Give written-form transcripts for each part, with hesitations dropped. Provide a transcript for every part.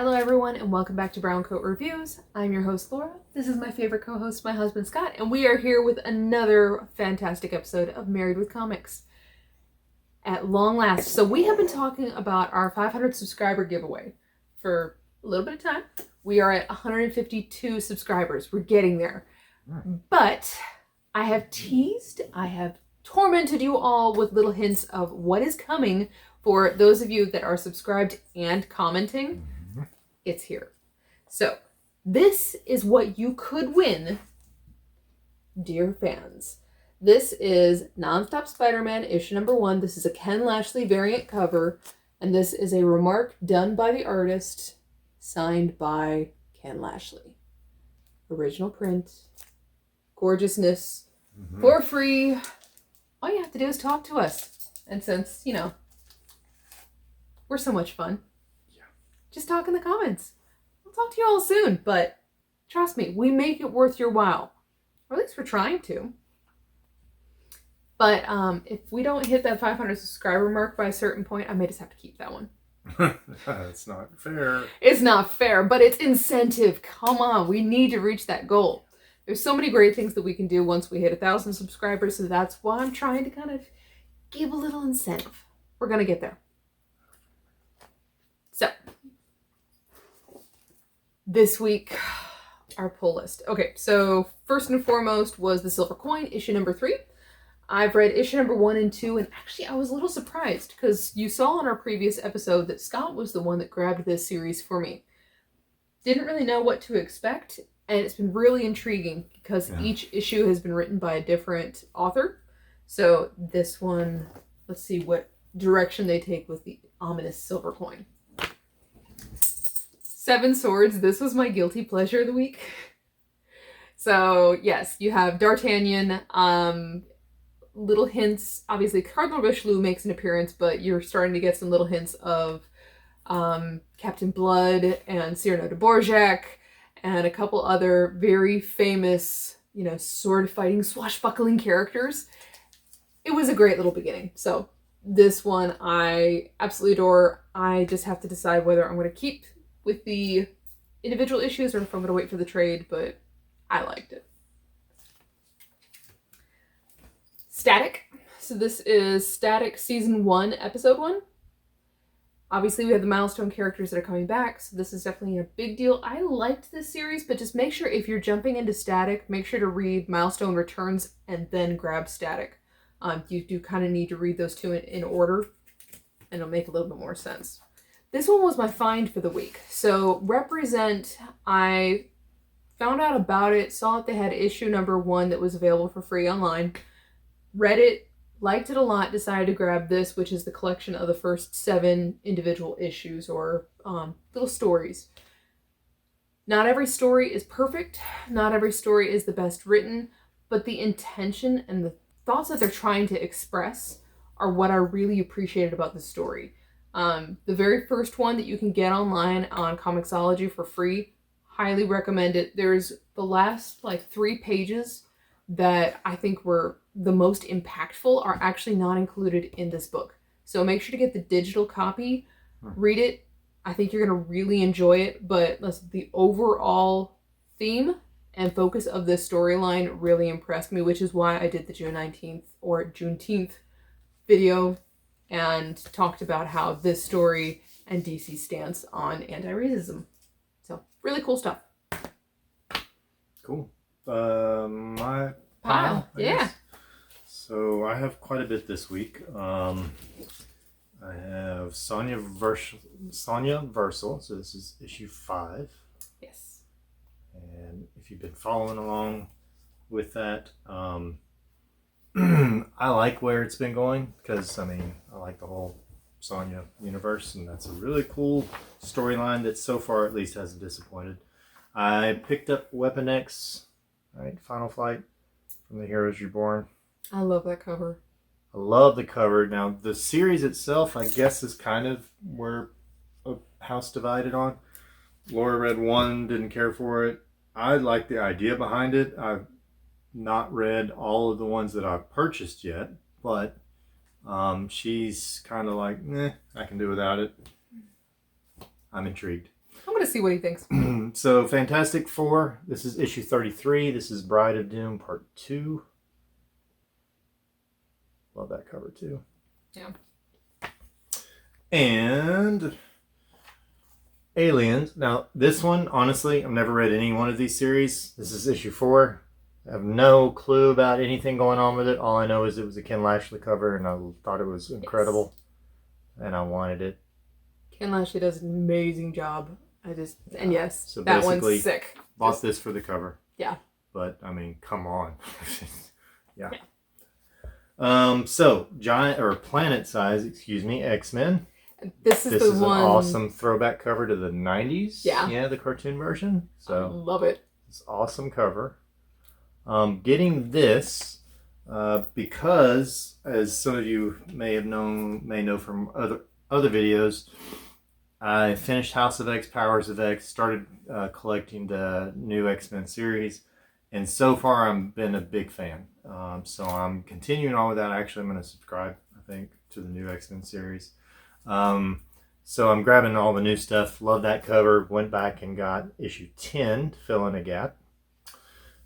Hello everyone and welcome back to Brown Coat Reviews. I'm your host Laura. This is my favorite co-host, my husband Scott, and we are here with another fantastic episode of Married with Comics. At long last. So we have been talking about our 500 subscriber giveaway for a little bit of time. We are at 152 subscribers. We're getting there. But I have teased, I have tormented you all with little hints of what is coming for those of you that are subscribed and commenting. It's here. So this is what you could win, dear fans. This is Nonstop Spider-Man issue number 1. This is a Ken Lashley variant cover, and this is a remark done by the artist, signed by Ken Lashley. Original print, gorgeousness, for free. All you have to do is talk to us. And since, you know, we're so much fun, just talk in the comments. I'll talk to you all soon, but trust me, we make it worth your while. Or at least we're trying to. But if we don't hit that 500 subscriber mark by a certain point, I may just have to keep that one. That's not fair. It's not fair, but it's incentive. Come on, we need to reach that goal. There's so many great things that we can do once we hit 1,000 subscribers, so that's why I'm trying to kind of give a little incentive. We're going to get there. So, this week, our pull list. Okay, so first and foremost was The Silver Coin, issue number 3. I've read issue number 1 and 2, and actually I was a little surprised because you saw in our previous episode that Scott was the one that grabbed this series for me. Didn't really know what to expect, and it's been really intriguing because each issue has been written by a different author. So this one, let's see what direction they take with the ominous Silver Coin. 7 Swords, this was my guilty pleasure of the week. So yes, you have D'Artagnan, little hints, obviously Cardinal Richelieu makes an appearance, but you're starting to get some little hints of Captain Blood and Cyrano de Bergerac and a couple other very famous, you know, sword fighting, swashbuckling characters. It was a great little beginning. So this one I absolutely adore. I just have to decide whether I'm going to keep with the individual issues or if I'm going to wait for the trade, but I liked it. Static. So this is Static Season 1, Episode 1. Obviously, we have the milestone characters that are coming back, so this is definitely a big deal. I liked this series, but just make sure if you're jumping into Static, make sure to read Milestone Returns and then grab Static. You do kind of need to read those two in order, and it'll make a little bit more sense. This one was my find for the week. So Represent, I found out about it, saw that they had issue number 1 that was available for free online. Read it, liked it a lot, decided to grab this, which is the collection of the first 7 individual issues or little stories. Not every story is perfect, not every story is the best written, but the intention and the thoughts that they're trying to express are what I really appreciated about the story. The very first one that you can get online on Comixology for free, highly recommend it. There's the last like 3 pages that I think were the most impactful are actually not included in this book. So make sure to get the digital copy, read it. I think you're going to really enjoy it, but listen, the overall theme and focus of this storyline really impressed me, which is why I did the June 19th or Juneteenth video and talked about how this story and DC's stance on anti-racism. So really cool stuff. Cool. My pile, yeah. Guess. So I have quite a bit this week. I have Sonya Versal. So this is issue 5. Yes. And if you've been following along with that, I like where it's been going because, I mean, I like the whole Sonya universe, and that's a really cool storyline that so far at least hasn't disappointed. I picked up Weapon X, right, Final Flight from the Heroes Reborn. I love that cover. I love the cover. Now, the series itself, I guess, is kind of where a house divided on. Laura read 1, didn't care for it. I like the idea behind it. I've not read all of the ones that I've purchased yet, but she's kind of like, I can do without it. I'm intrigued. I'm going to see what he thinks. So, Fantastic Four. This is issue 33. This is Bride of Doom Part 2. Love that cover, too. Yeah. And Aliens. Now, this one, honestly, I've never read any one of these series. This is issue 4. I have no clue about anything going on with it. All I know is it was a Ken Lashley cover, and I thought it was incredible. Yes. And I wanted it. Ken Lashley does an amazing job. And yes, so that one's sick. Bought this for the cover. Yeah. But, I mean, come on. Yeah. So, giant, or planet size, X-Men. This is an awesome throwback cover to the 90s. Yeah. Yeah, the cartoon version. So I love it. It's awesome cover. Getting this because, as some of you may know from other videos, I finished House of X, Powers of X, started collecting the new X-Men series, and so far I've been a big fan. So I'm continuing on with that. Actually, I'm going to subscribe, I think, to the new X-Men series. So I'm grabbing all the new stuff. Love that cover. Went back and got issue 10 to fill in a gap.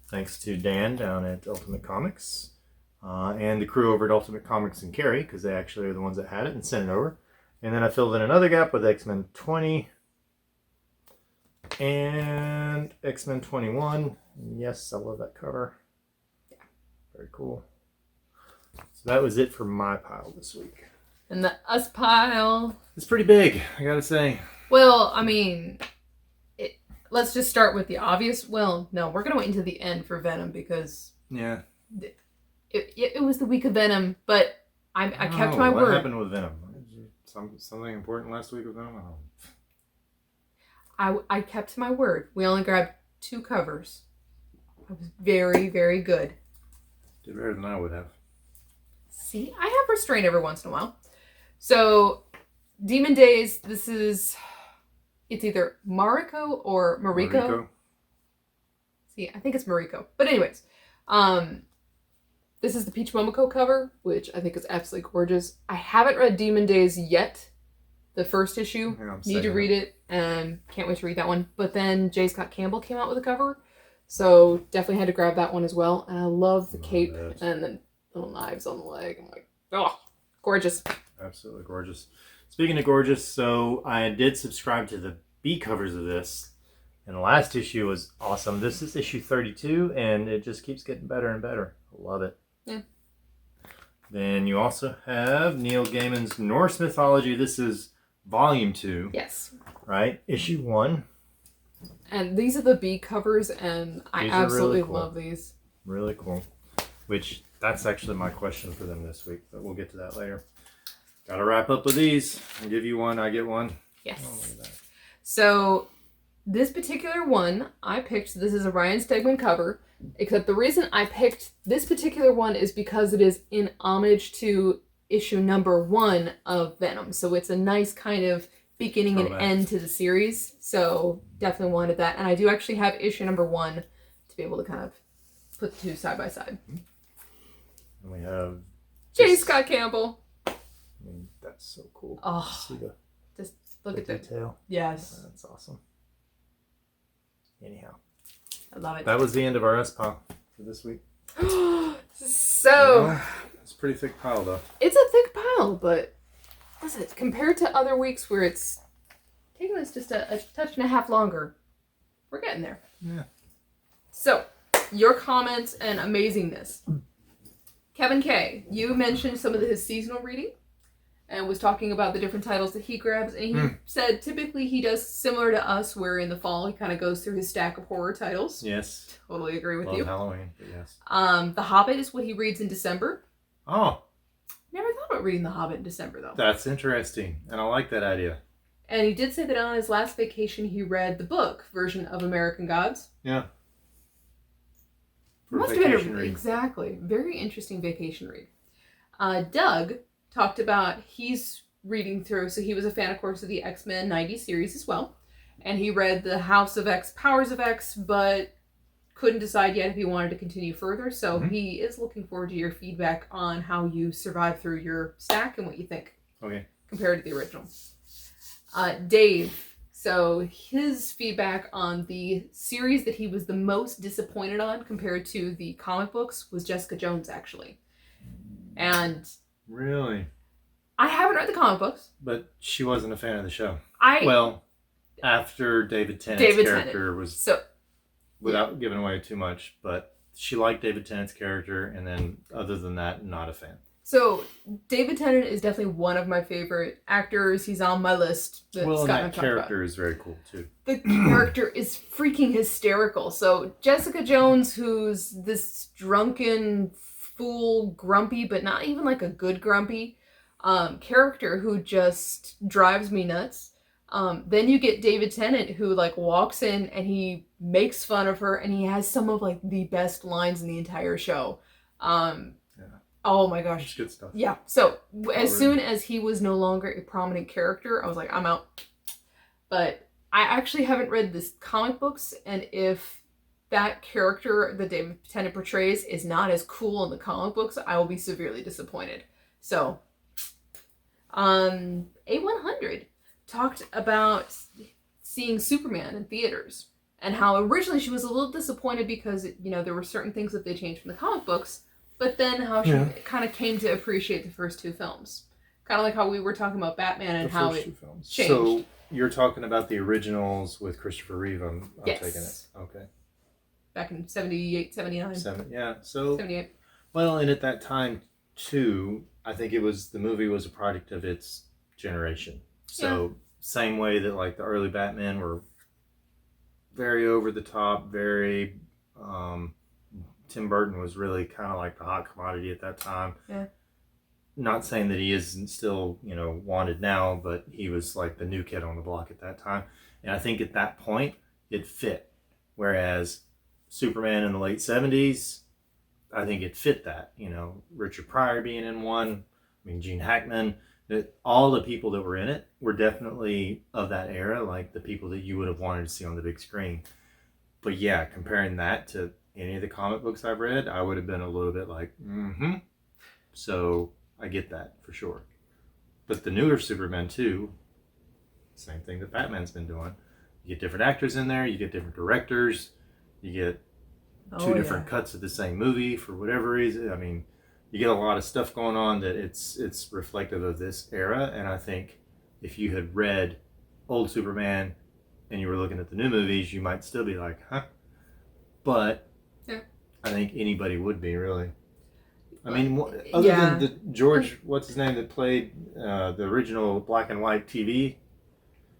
Thanks to Dan down at Ultimate Comics and the crew over at Ultimate Comics and Carrie, because they actually are the ones that had it and sent it over. And then I filled in another gap with X-Men 20 and X-Men 21. Yes, I love that cover. Yeah. Very cool. So that was it for my pile this week. And the us pile. It's pretty big, I gotta say. Well, I mean, let's just start with the obvious. Well, no, we're gonna wait until the end for Venom because yeah, it was the week of Venom, but I kept my word. What happened with Venom? Something important last week with Venom? I kept my word. We only grabbed 2 covers. It was very, very good. Did better than I would have. See, I have restraint every once in a while. So, Demon Days, it's either Mariko or Mariko. See, I think it's Mariko. But anyways, this is the Peach Momoko cover, which I think is absolutely gorgeous. I haven't read Demon Days yet, the first issue. Yeah, need to read it, and can't wait to read that one. But then J. Scott Campbell came out with a cover, so definitely had to grab that one as well. And I love the cape and the little knives on the leg. I'm like, oh, gorgeous. Absolutely gorgeous. Speaking of gorgeous, so I did subscribe to the B covers of this, and the last issue was awesome. This is issue 32, and it just keeps getting better and better. I love it. Yeah. Then you also have Neil Gaiman's Norse Mythology. This is volume 2. Yes. Right? Issue 1. And these are the B covers, and I absolutely really cool. Love these. Really cool. Which, that's actually my question for them this week, but we'll get to that later. Gotta wrap up with these. I'll give you one, I get one. Yes. Oh, look at that. So, this particular one, I picked, this is a Ryan Stegman cover, except the reason I picked this particular one is because it is in homage to issue number 1 of Venom. So it's a nice kind of beginning and end to the series. So definitely wanted that. And I do actually have issue number 1 to be able to kind of put the 2 side by side. And we have J. Scott Campbell. I mean, that's so cool. Oh, see just look at the detail. Yes. That's awesome. Anyhow. I love it. That was the end of our S pile for this week. So it's a pretty thick pile, though. It's a thick pile, but listen, compared to other weeks where it's taking us just a touch and a half longer, we're getting there. Yeah. So, your comments and amazingness. Kevin K., you mentioned some of his seasonal reading and was talking about the different titles that he grabs. And he said typically he does similar to us, where in the fall he kind of goes through his stack of horror titles. Yes. Totally agree with Love you. Halloween, but yes. The Hobbit is what he reads in December. Oh. Never thought about reading The Hobbit in December, though. That's interesting. And I like that idea. And he did say that on his last vacation he read the book version of American Gods. Yeah. Must have been exactly. Very interesting vacation read. Doug talked about he's reading through, so he was a fan, of course, of the X-Men 90 series as well. And he read the House of X, Powers of X, but couldn't decide yet if he wanted to continue further. So he is looking forward to your feedback on how you survive through your stack and what you think. Okay. Compared to the original. Dave So his feedback on the series that he was the most disappointed on compared to the comic books was Jessica Jones, actually. And Really? I haven't read the comic books. But she wasn't a fan of the show. I Well, after David Tennant's character was, so without giving away too much, but she liked David Tennant's character, and then other than that, not a fan. So David Tennant is definitely one of my favorite actors. He's on my list. Well, and that character is very cool too. The character is freaking hysterical. So Jessica Jones, who's this drunken fool, grumpy, but not even like a good grumpy character who just drives me nuts. Then you get David Tennant, who like walks in and he makes fun of her, and he has some of like the best lines in the entire show. Oh my gosh. It's good stuff. Yeah. So as soon as he was no longer a prominent character, I was like, I'm out. But I actually haven't read this comic books, and if that character that David Tennant portrays is not as cool in the comic books, I will be severely disappointed. So, A100 talked about seeing Superman in theaters and how originally she was a little disappointed because, you know, there were certain things that they changed from the comic books, but then how she kind of came to appreciate the first two films. Kind of like how we were talking about Batman and how it changed. So you're talking about the originals with Christopher Reeve, I'm yes. taking it. Okay. Back in 78, 79. So 78. Well, and at that time too, I think the movie was a product of its generation. So same way that like the early Batman were very over the top, very Tim Burton was really kind of like the hot commodity at that time. Yeah. Not saying that he isn't still, you know, wanted now, but he was like the new kid on the block at that time. And I think at that point it fit. Whereas Superman in the late 70s, I think it fit that, you know, Richard Pryor being in one, I mean, Gene Hackman, that all the people that were in it were definitely of that era, like the people that you would have wanted to see on the big screen. But yeah, comparing that to any of the comic books I've read, I would have been a little bit like, So I get that for sure. But the newer Superman too, same thing that Batman's been doing. You get different actors in there, you get different directors, you get two different cuts of the same movie for whatever reason. I mean, you get a lot of stuff going on that it's reflective of this era. And I think if you had read old Superman and you were looking at the new movies, you might still be like, huh? But I think anybody would be, really. I mean, other than the George, what's his name, that played the original black and white TV.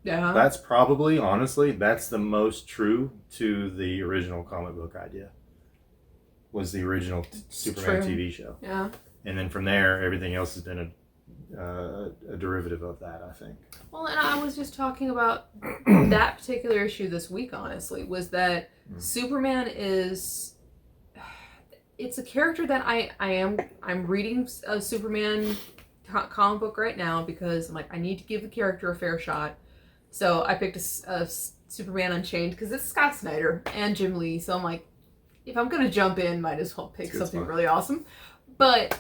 Yeah. That's probably, honestly, that's the most true to the original comic book idea. Was the original Superman TV show. Yeah. And then from there, everything else has been a derivative of that, I think. Well, and I was just talking about that particular issue this week, honestly, was that Superman is... It's a character that I'm reading a Superman comic book right now because I'm like, I need to give the character a fair shot. So I picked a Superman Unchained because it's Scott Snyder and Jim Lee. So I'm like, if I'm gonna jump in, might as well pick something really awesome. But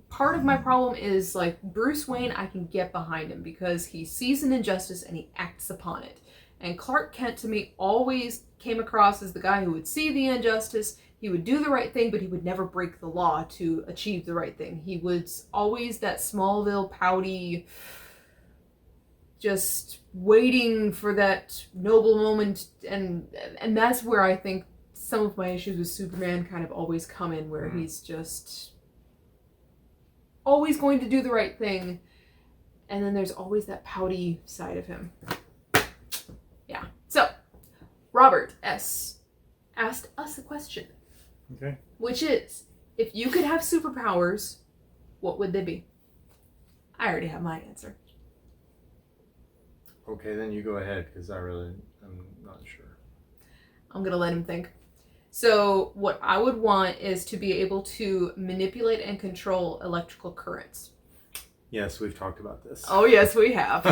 part of my problem is like Bruce Wayne, I can get behind him because he sees an injustice and he acts upon it. And Clark Kent, to me, always came across as the guy who would see the injustice, he would do the right thing, but he would never break the law to achieve the right thing. He was always that Smallville, pouty, just waiting for that noble moment. And that's where I think some of my issues with Superman kind of always come in, where he's just always going to do the right thing. And then there's always that pouty side of him. Yeah. So, Robert S. asked us a question. Okay. Which is, if you could have superpowers, what would they be? I already have my answer. Okay, then you go ahead, because I'm not sure. I'm going to let him think. So, what I would want is to be able to manipulate and control electrical currents. Yes, we've talked about this. Oh, yes, we have.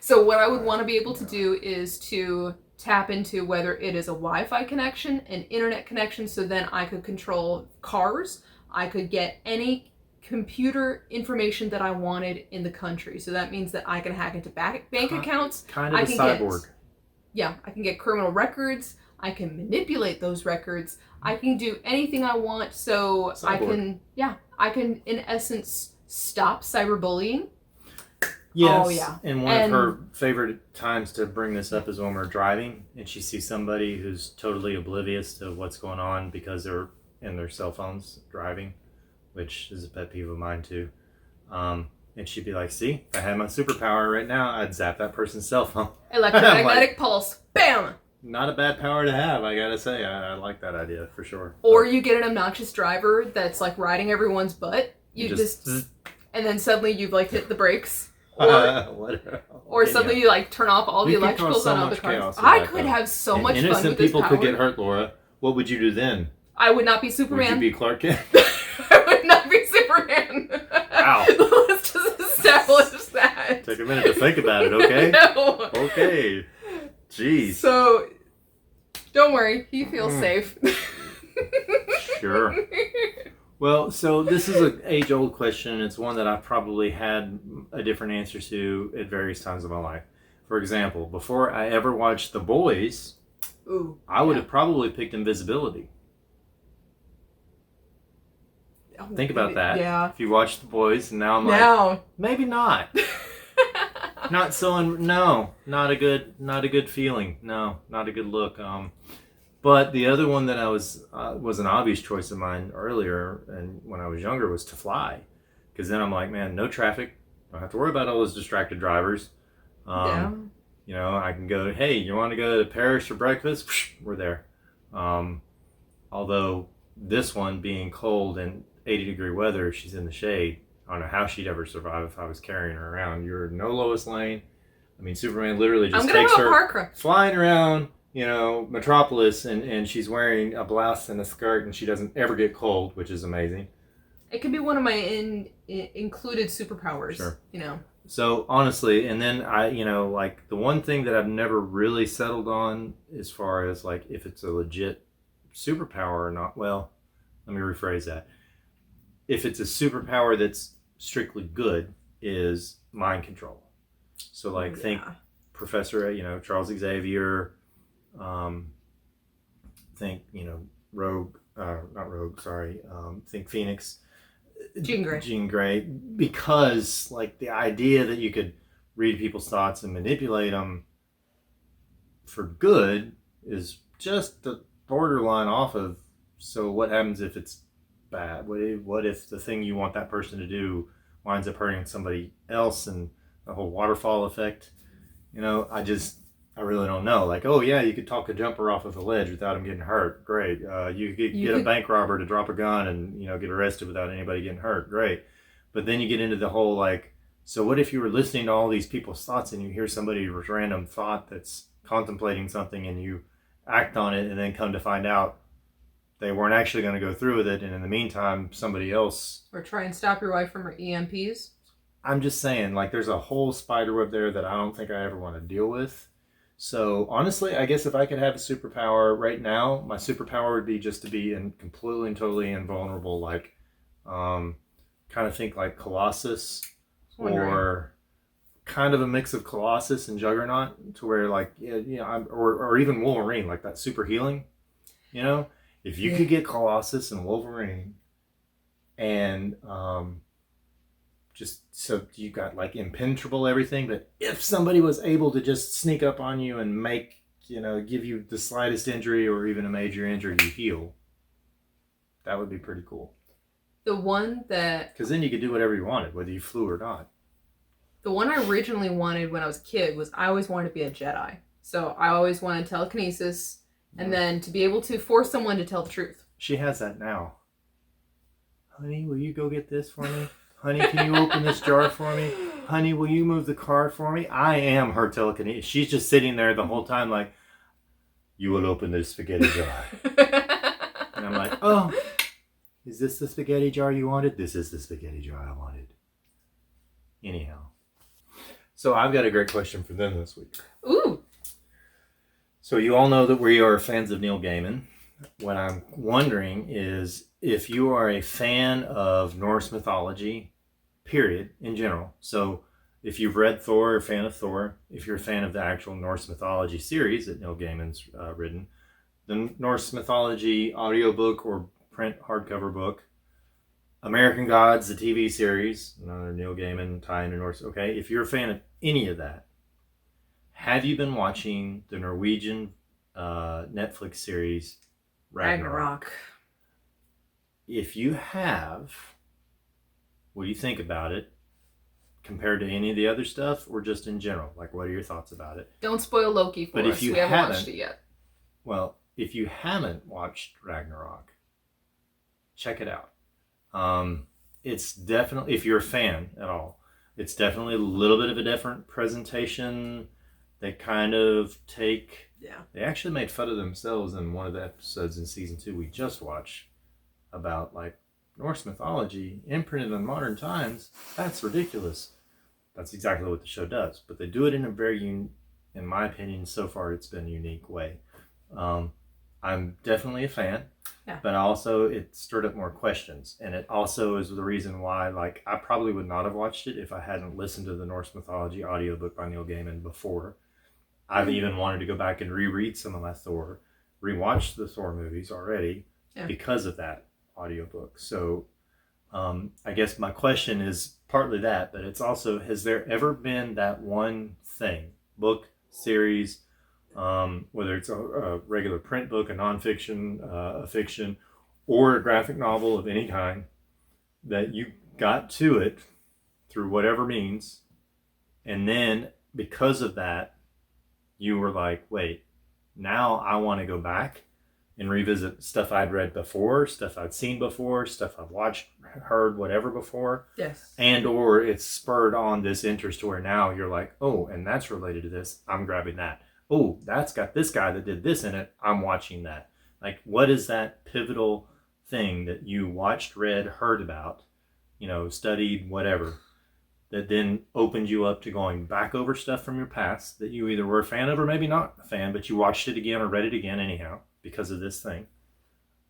So what I would want to be able to do is to tap into whether it is a Wi-Fi connection, an internet connection, so then I could control cars. I could get any computer information that I wanted in the country. So that means that I can hack into bank accounts. Kind of a cyborg. I can get criminal records. I can manipulate those records. I can do anything I want. So Cyborg. I can in essence stop cyberbullying. Yes. Oh, yeah. And one of her favorite times to bring this up is when we're driving and she sees somebody who's totally oblivious to what's going on because they're in their cell phones driving, which is a pet peeve of mine too. And she'd be like, see, if I had my superpower right now, I'd zap that person's cell phone. Electromagnetic pulse. Bam! Not a bad power to have, I gotta say. I like that idea for sure. Or you get an obnoxious driver that's like riding everyone's butt. You just and then suddenly you've like hit the brakes. Or suddenly you like turn off all the electricals on all the cars. I could have so much fun with this power. Innocent people could get hurt, Laura. What would you do then? I would not be Superman. Would you be Clark Kent? I would not be Superman. Wow. Let's just establish that. Take a minute to think about it, okay? No. Okay. Jeez. So, don't worry. He feels safe. Sure. Well, so this is an age-old question. It's one that I've probably had a different answer to at various times of my life. For example, before I ever watched The Boys, I would have probably picked invisibility. Think about that. Yeah. If you watch The Boys, and now I'm like, maybe not. Not so. No, not a good feeling. No, not a good look. But the other one that I was an obvious choice of mine earlier, and when I was younger, was to fly, because then I'm like, man, no traffic. Don't have to worry about all those distracted drivers. You know, I can go. Hey, you want to go to Paris for breakfast? We're there. Although this one being cold and 80-degree weather, she's in the shade. I don't know how she'd ever survive if I was carrying her around. You're no Lois Lane. I mean, Superman literally just takes her flying around, you know, Metropolis, and she's wearing a blouse and a skirt, and she doesn't ever get cold, which is amazing. It could be one of my included superpowers. Sure. You know. So honestly, and then like the one thing that I've never really settled on as far as like if it's a legit superpower or not. Well, let me rephrase that. If it's a superpower that's strictly good, is mind control. So like think Professor, Charles Xavier, think, think Phoenix. Jean Grey. Because like the idea that you could read people's thoughts and manipulate them for good is just the borderline off of, so what happens if it's bad? What if the thing you want that person to do winds up hurting somebody else, and the whole waterfall effect? I really don't know. Like, oh yeah, you could talk a jumper off of a ledge without him getting hurt. Great. You could get a bank robber to drop a gun and get arrested without anybody getting hurt. Great. But then you get into the whole like, so what if you were listening to all these people's thoughts and you hear somebody's random thought that's contemplating something and you act on it, and then come to find out they weren't actually going to go through with it, and in the meantime somebody else, or try and stop your wife from her EMPs. I'm just saying, like, there's a whole spider web there that I don't think I ever want to deal with. So honestly, I guess if I could have a superpower right now, my superpower would be just to be completely and totally invulnerable, like kind of think like Colossus, or kind of a mix of Colossus and Juggernaut, to where like or even Wolverine, like that super healing. If you could get Colossus and Wolverine, and just so you got like impenetrable everything, but if somebody was able to just sneak up on you and make, give you the slightest injury or even a major injury, you heal, that would be pretty cool. The one that... Because then you could do whatever you wanted, whether you flew or not. The one I originally wanted when I was a kid was I always wanted to be a Jedi. So I always wanted telekinesis, and then to be able to force someone to tell the truth. She has that now. Honey, will you go get this for me? Honey, can you open this jar for me? Honey, will you move the car for me? I am her telekinesis. She's just sitting there the whole time like, you will open this spaghetti jar. And I'm like, oh, is this the spaghetti jar you wanted? This is the spaghetti jar I wanted. Anyhow. So I've got a great question for them this week. Ooh. So you all know that we are fans of Neil Gaiman. what I'm wondering is if you are a fan of Norse mythology, period, in general. So if you've read Thor or a fan of Thor, if you're a fan of the actual Norse mythology series that Neil Gaiman's written, the Norse mythology audiobook or print hardcover book, American Gods, the TV series, another Neil Gaiman tie into Norse. Okay, if you're a fan of any of that, have you been watching the Norwegian Netflix series Ragnarok? If you have, what do you think about it compared to any of the other stuff, or just in general? Like, what are your thoughts about it? Don't spoil Loki for us. We haven't watched it yet. Well, if you haven't watched Ragnarok, check it out. It's definitely, if you're a fan at all, it's definitely a little bit of a different presentation. They kind of take... Yeah. They actually made fun of themselves in one of the episodes in season 2 we just watched about, like, Norse mythology imprinted on modern times. That's ridiculous. That's exactly what the show does. But they do it in a very, in my opinion, so far it's been a unique way. I'm definitely a fan. Yeah. But also it stirred up more questions. And it also is the reason why, like, I probably would not have watched it if I hadn't listened to the Norse mythology audiobook by Neil Gaiman before. I've even wanted to go back and reread some of my Thor, rewatch the Thor movies already because of that audiobook. So I guess my question is partly that, but it's also, has there ever been that one thing, book, series, whether it's a regular print book, a nonfiction, a fiction, or a graphic novel of any kind, that you got to it through whatever means, and then because of that, you were like, wait, now I want to go back and revisit stuff I'd read before, stuff I'd seen before, stuff I've watched, heard, whatever before. Yes. And or it's spurred on this interest to where now you're like, oh, and that's related to this, I'm grabbing that. Oh, that's got this guy that did this in it, I'm watching that. Like, what is that pivotal thing that you watched, read, heard about, studied, whatever, that then opened you up to going back over stuff from your past that you either were a fan of or maybe not a fan, but you watched it again or read it again anyhow because of this thing.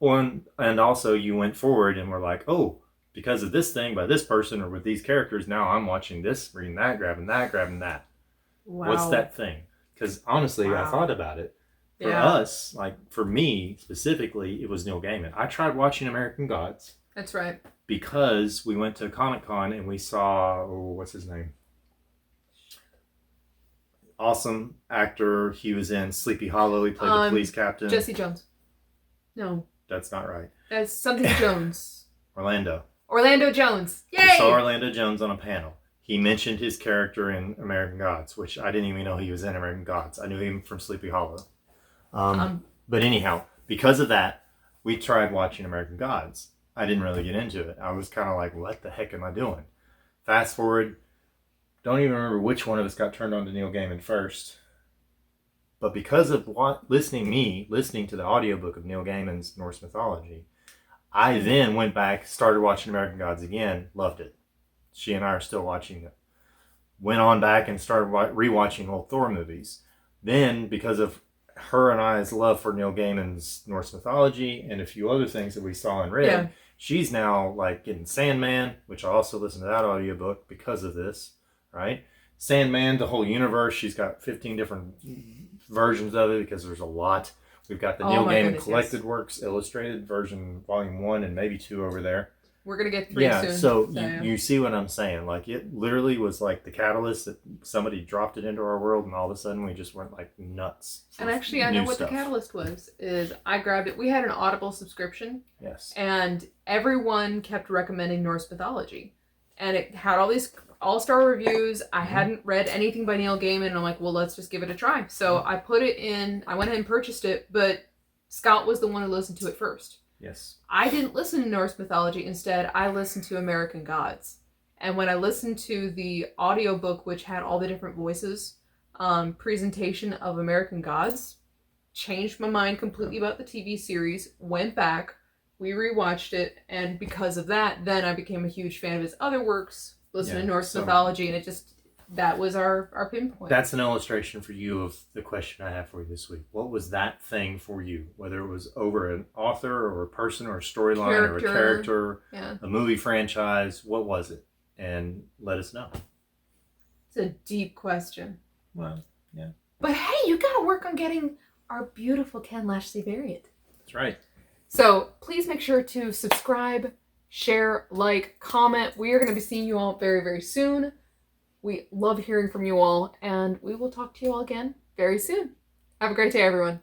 And also you went forward and were like, oh, because of this thing by this person or with these characters, now I'm watching this, reading that, grabbing that. Wow. What's that thing? Because honestly, I thought about it. For us, like for me specifically, it was Neil Gaiman. I tried watching American Gods. That's right. Because we went to Comic-Con and we saw, what's his name? Awesome actor. He was in Sleepy Hollow. He played the police captain. Jesse Jones. No. That's not right. That's something Jones. Orlando Jones. Yay! I saw Orlando Jones on a panel. He mentioned his character in American Gods, which I didn't even know he was in American Gods. I knew him from Sleepy Hollow. But anyhow, because of that, we tried watching American Gods. I didn't really get into it. I was kind of like, what the heck am I doing? Fast forward, don't even remember which one of us got turned on to Neil Gaiman first. But because of listening to the audiobook of Neil Gaiman's Norse mythology, I then went back, started watching American Gods again, loved it. She and I are still watching it. Went on back and started rewatching old Thor movies. Then, because of her and I's love for Neil Gaiman's Norse mythology and a few other things that we saw and read, she's now like getting Sandman, which I also listened to that audiobook because of this, right? Sandman, the whole universe, she's got 15 different versions of it because there's a lot. We've got the Neil Gaiman Collected Works Illustrated version, volume 1 and maybe 2 over there. We're going to get 3 soon. So you see what I'm saying. Like, it literally was like the catalyst that somebody dropped it into our world and all of a sudden we just went like nuts. And actually, I know what the catalyst was. Is I grabbed it. We had an Audible subscription. Yes. And everyone kept recommending Norse mythology. And it had all these all-star reviews. I hadn't read anything by Neil Gaiman. And I'm like, well, let's just give it a try. So I put it in. I went ahead and purchased it. But Scott was the one who listened to it first. Yes. I didn't listen to Norse mythology. Instead, I listened to American Gods. And when I listened to the audiobook, which had all the different voices, presentation of American Gods, changed my mind completely about the TV series, went back, we rewatched it, and because of that, then I became a huge fan of his other works, listened to Norse mythology, and it just, that was our pinpoint. That's an illustration for you of the question I have for you this week. What was that thing for you? Whether it was over an author or a person or a storyline or a character, a movie franchise, what was it? And let us know. It's a deep question. Well, yeah. But hey, you got to work on getting our beautiful Ken Lashley variant. That's right. So please make sure to subscribe, share, like, comment. We are going to be seeing you all very, very soon. We love hearing from you all, and we will talk to you all again very soon. Have a great day, everyone.